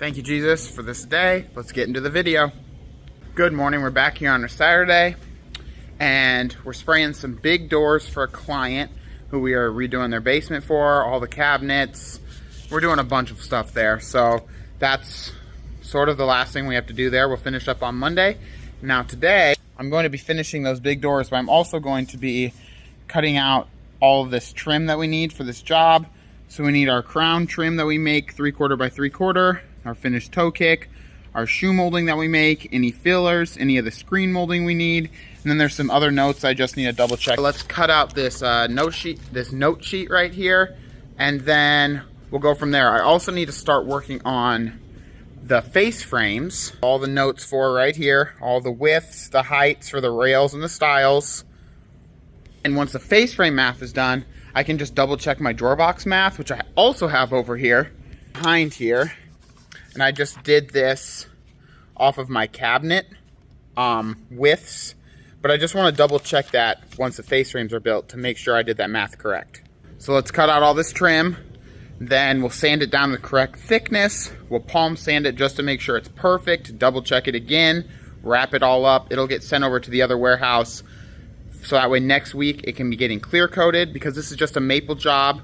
Thank you, Jesus, for this day. Let's get into the video. Good morning. We're back here on a Saturday, and we're spraying some big doors for a client who we are redoing their basement for, all the cabinets. We're doing a bunch of stuff there. So that's sort of the last thing we have to do there. We'll finish up on Monday. Now today, I'm going to be finishing those big doors, but I'm also going to be cutting out all of this trim that we need for this job. So we need our crown trim that we make 3/4 by 3/4, our finished toe kick, our shoe molding that we make, any fillers, any of the screen molding we need, and then there's some other notes I just need to double check. Let's cut out this note sheet right here, and then we'll go from there. I also need to start working on the face frames, all the notes for right here, all the widths, the heights for the rails and the stiles. And once the face frame math is done, I can just double check my drawer box math, which I also have over here, behind here. And I just did this off of my cabinet widths, but I just want to double check that once the face frames are built to make sure I did that math correct. So let's cut out all this trim, then we'll sand it down the correct thickness. We'll palm sand it just to make sure it's perfect, double check it again, wrap it all up. It'll get sent over to the other warehouse, so that way next week it can be getting clear coated, because this is just a maple job,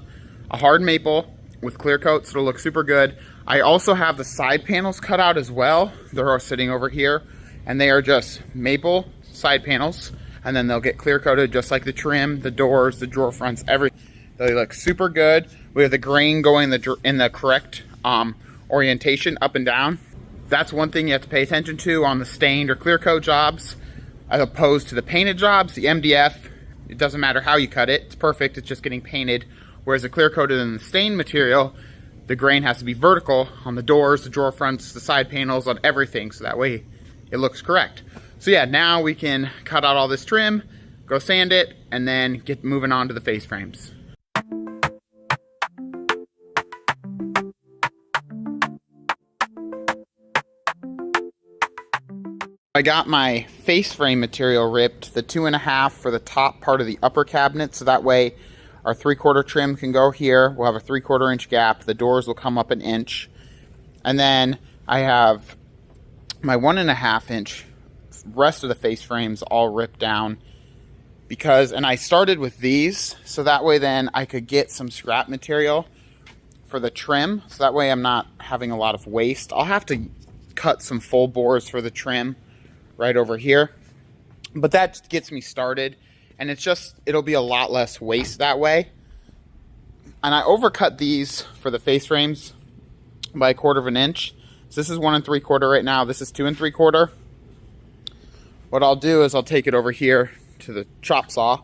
a hard maple with clear coat, so it'll look super good. I also have the side panels cut out as well. They're all sitting over here, and they are just maple side panels, and then they'll get clear coated just like the trim, the doors, the drawer fronts, everything. They look super good. We have the grain going in the correct orientation up and down. That's one thing you have to pay attention to on the stained or clear coat jobs, as opposed to the painted jobs. The MDF, it doesn't matter how you cut it, it's perfect, it's just getting painted. Whereas the clear coated and the stained material, the grain has to be vertical on the doors, the drawer fronts, the side panels, on everything, so that way it looks correct. So yeah, now we can cut out all this trim, go sand it, and then get moving on to the face frames. I got my face frame material ripped, the 2.5 for the top part of the upper cabinet, so that way our 3/4 trim can go here. We'll have a 3/4 inch gap. The doors will come up 1 inch. And then I have my 1.5 inch rest of the face frames all ripped down, because, and I started with these, so that way then I could get some scrap material for the trim, so that way I'm not having a lot of waste. I'll have to cut some full bores for the trim right over here, but that gets me started, and it'll be a lot less waste that way. And I overcut these for the face frames by 1/4 inch. So this is 1 3/4 right now. This is 2 3/4. What I'll do is I'll take it over here to the chop saw.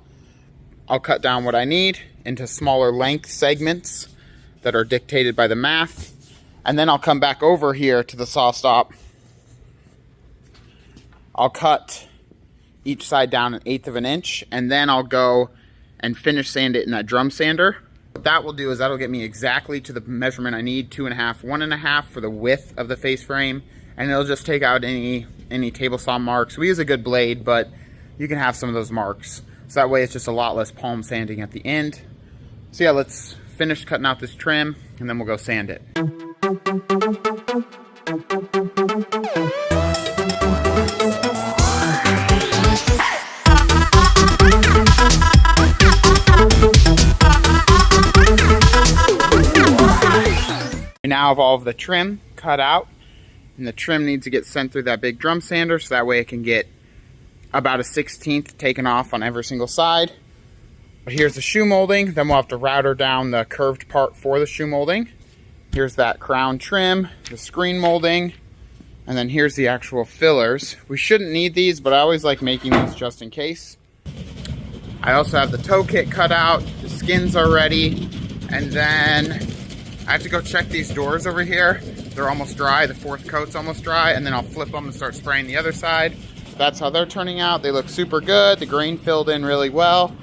I'll cut down what I need into smaller length segments that are dictated by the math. And then I'll come back over here to the saw stop. I'll cut each side down 1/8 inch, and then I'll go and finish sand it in that drum sander. What that will do is that'll get me exactly to the measurement I need, 2.5, 1.5 for the width of the face frame, and it'll just take out any table saw marks. We use a good blade, but you can have some of those marks. So that way it's just a lot less palm sanding at the end. So yeah, let's finish cutting out this trim, and then we'll go sand it. We now have all of the trim cut out, and the trim needs to get sent through that big drum sander, so that way it can get about 1/16 taken off on every single side. But here's the shoe molding, then we'll have to router down the curved part for the shoe molding. Here's that crown trim, the screen molding, and then here's the actual fillers. We shouldn't need these, but I always like making these just in case. I also have the toe kit cut out, the skins are ready, and then I have to go check these doors over here. They're almost dry, the 4th coat's almost dry, and then I'll flip them and start spraying the other side. That's how they're turning out. They look super good. The grain filled in really well.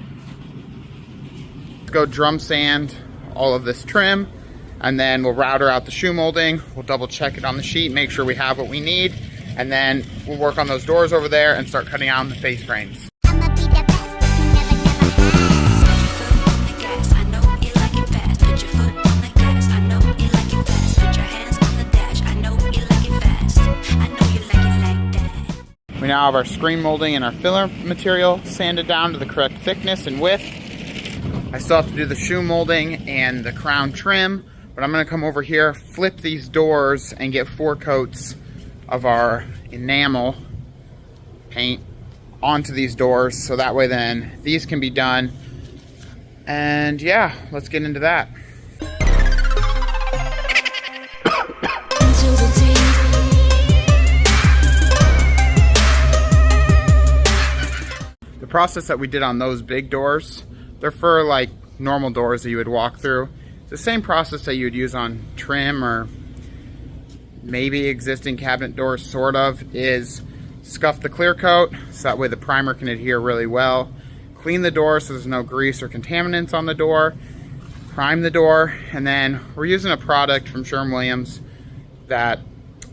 Let's go drum sand all of this trim, and then we'll router out the shoe molding. We'll double check it on the sheet, make sure we have what we need, and then we'll work on those doors over there and start cutting out the face frames. Put your foot on the gas. I know you like it fast. Put your hands on the dash. I know now have our screen molding and our filler material sanded down to the correct thickness and width. I still have to do the shoe molding and the crown trim, but I'm going to come over here, flip these doors, and get 4 coats of our enamel paint onto these doors, so that way then these can be done. And yeah, let's get into that. The process that we did on those big doors, they're for like normal doors that you would walk through. It's the same process that you would use on trim or maybe existing cabinet doors, sort of, is scuff the clear coat so that way the primer can adhere really well. Clean the door so there's no grease or contaminants on the door. Prime the door, and then we're using a product from Sherwin-Williams that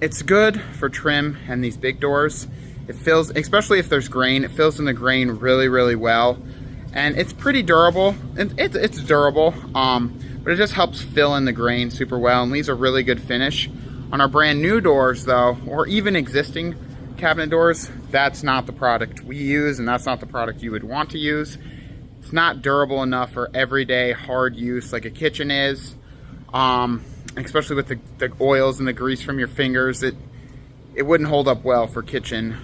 it's good for trim and these big doors. It fills, especially if there's grain, it fills in the grain really, really well. And it's pretty durable. It's durable, but it just helps fill in the grain super well and leaves a really good finish. On our brand new doors though, or even existing cabinet doors, that's not the product we use, and that's not the product you would want to use. It's not durable enough for everyday hard use like a kitchen is, especially with the oils and the grease from your fingers. It wouldn't hold up well for kitchen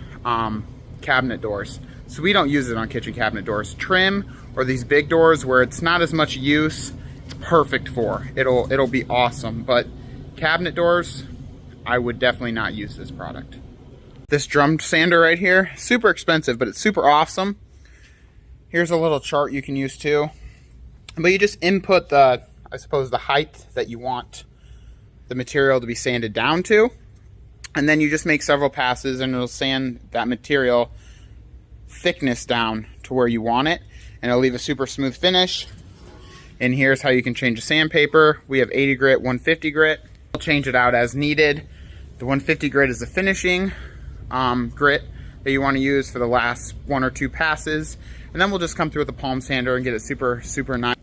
cabinet doors. So we don't use it on kitchen cabinet doors. Trim or these big doors where it's not as much use, it's perfect for. It'll be awesome. But cabinet doors, I would definitely not use this product. This drum sander right here, super expensive, but it's super awesome. Here's a little chart you can use too. But you just input the, I suppose, the height that you want the material to be sanded down to. And then you just make several passes and it'll sand that material thickness down to where you want it. And it'll leave a super smooth finish. And here's how you can change the sandpaper. We have 80 grit, 150 grit. I'll change it out as needed. The 150 grit is the finishing grit that you want to use for the last 1 or 2 passes. And then we'll just come through with a palm sander and get it super, super nice.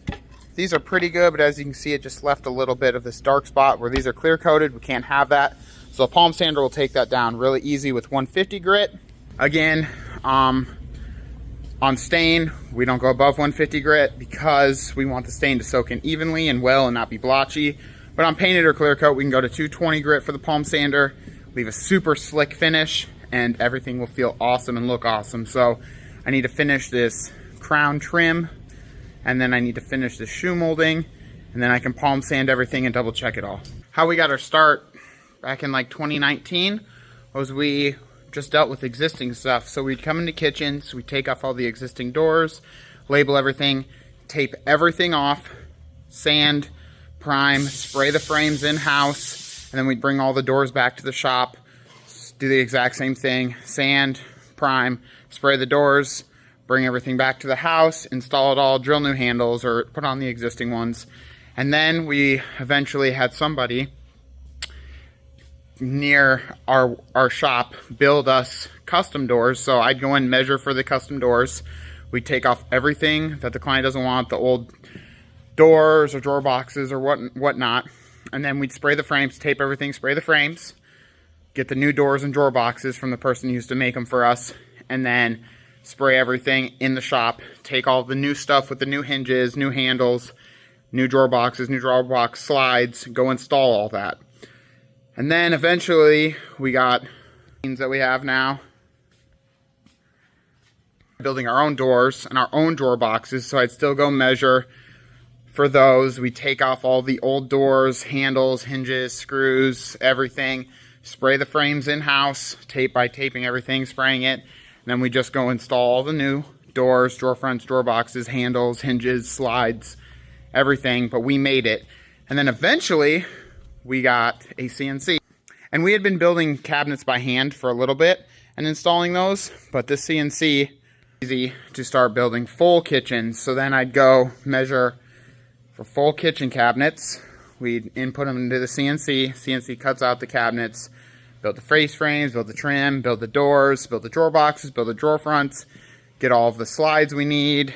These are pretty good, but as you can see, it just left a little bit of this dark spot where these are clear coated. We can't have that. So a palm sander will take that down really easy with 150 grit. Again, on stain, we don't go above 150 grit because we want the stain to soak in evenly and well and not be blotchy. But on painted or clear coat, we can go to 220 grit for the palm sander, leave a super slick finish, and everything will feel awesome and look awesome. So I need to finish this crown trim, and then I need to finish the shoe molding, and then I can palm sand everything and double check it all. How we got our start back in like 2019 was we just dealt with existing stuff. So we'd come into kitchens, we'd take off all the existing doors, label everything, tape everything off, sand, prime, spray the frames in-house, and then we'd bring all the doors back to the shop, do the exact same thing, sand, prime, spray the doors, bring everything back to the house, install it all, drill new handles or put on the existing ones. And then we eventually had somebody near our shop build us custom doors. So I'd go and measure for the custom doors. We'd take off everything that the client doesn't want, the old doors or drawer boxes or whatnot, and then we'd spray the frames, tape everything, spray the frames, get the new doors and drawer boxes from the person who used to make them for us, and then spray everything in the shop, take all the new stuff with the new hinges, new handles, new drawer boxes, new drawer box slides, go install all that. And then eventually we got things that we have now, building our own doors and our own drawer boxes. So I'd still go measure for those. We take off all the old doors, handles, hinges, screws, everything, spray the frames in-house, tape by taping everything, spraying it, and then we just go install all the new doors, drawer fronts, drawer boxes, handles, hinges, slides, everything, but we made it. And then eventually we got a CNC. And we had been building cabinets by hand for a little bit and installing those, but this CNC easy to start building full kitchens. So then I'd go measure for full kitchen cabinets. We'd input them into the CNC. CNC cuts out the cabinets, build the face frames, build the trim, build the doors, build the drawer boxes, build the drawer fronts, get all of the slides we need,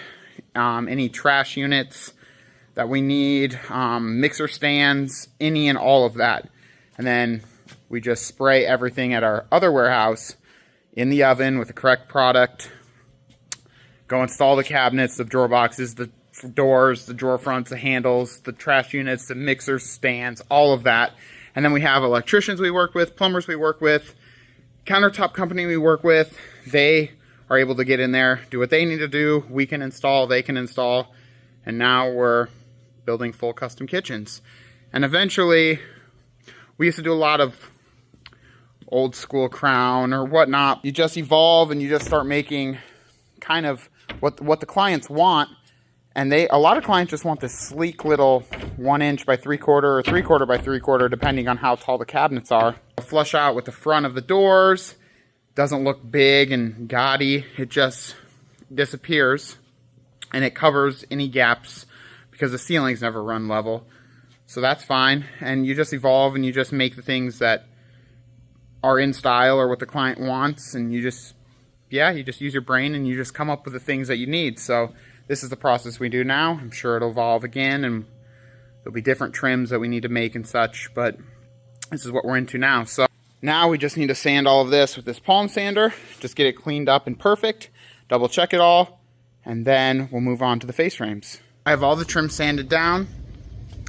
any trash units that we need, mixer stands, any and all of that. And then we just spray everything at our other warehouse in the oven with the correct product. Go install the cabinets, the drawer boxes, the doors, the drawer fronts, the handles, the trash units, the mixers, stands, all of that. And then we have electricians we work with, plumbers we work with, countertop company we work with. They are able to get in there, do what they need to do. We can install, they can install. And now we're building full custom kitchens. And eventually, we used to do a lot of old school crown or whatnot. You just evolve and you just start making kind of what the clients want. And a lot of clients just want this sleek little 1 inch by 3/4 or 3/4 by 3/4, depending on how tall the cabinets are. Flush out with the front of the doors. Doesn't look big and gaudy. It just disappears and it covers any gaps because the ceilings never run level. So that's fine. And you just evolve and you just make the things that are in style or what the client wants, and you just use your brain and you just come up with the things that you need. So this is the process we do now. I'm sure it'll evolve again and there'll be different trims that we need to make and such, but this is what we're into now. So now we just need to sand all of this with this palm sander, just get it cleaned up and perfect, double check it all, and then we'll move on to the face frames. I have all the trim sanded down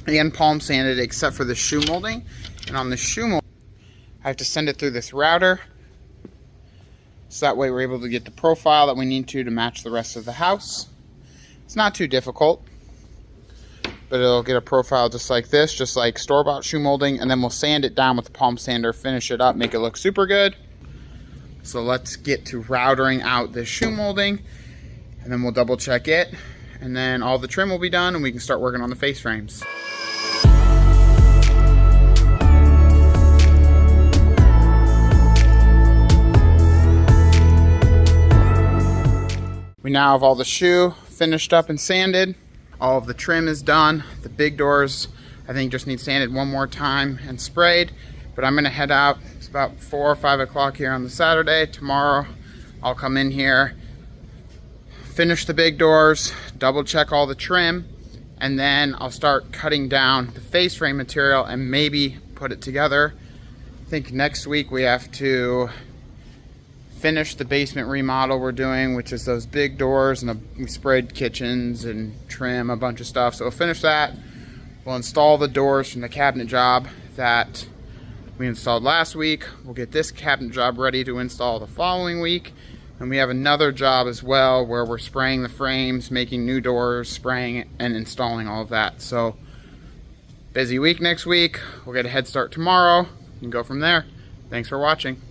and palm sanded except for the shoe molding. And on the shoe molding, I have to send it through this router, so that way we're able to get the profile that we need to match the rest of the house. It's not too difficult, but it'll get a profile just like this, just like store-bought shoe molding, and then we'll sand it down with the palm sander, finish it up, make it look super good. So let's get to routering out this shoe molding, and then we'll double check it, and then all the trim will be done and we can start working on the face frames. We now have all the shoe finished up and sanded. All of the trim is done. The big doors, I think, just need sanded one more time and sprayed. But I'm gonna head out. It's about 4 or 5 o'clock here on the Saturday. Tomorrow, I'll come in here, finish the big doors, double check all the trim, and then I'll start cutting down the face frame material and maybe put it together. I think next week we have to finish the basement remodel we're doing, which is those big doors, and we sprayed kitchens and trim a bunch of stuff. So we'll finish that. We'll install the doors from the cabinet job that we installed last week. We'll get this cabinet job ready to install the following week. And we have another job as well where we're spraying the frames, making new doors, spraying and installing all of that. So busy week next week. We'll get a head start tomorrow and go from there. Thanks for watching.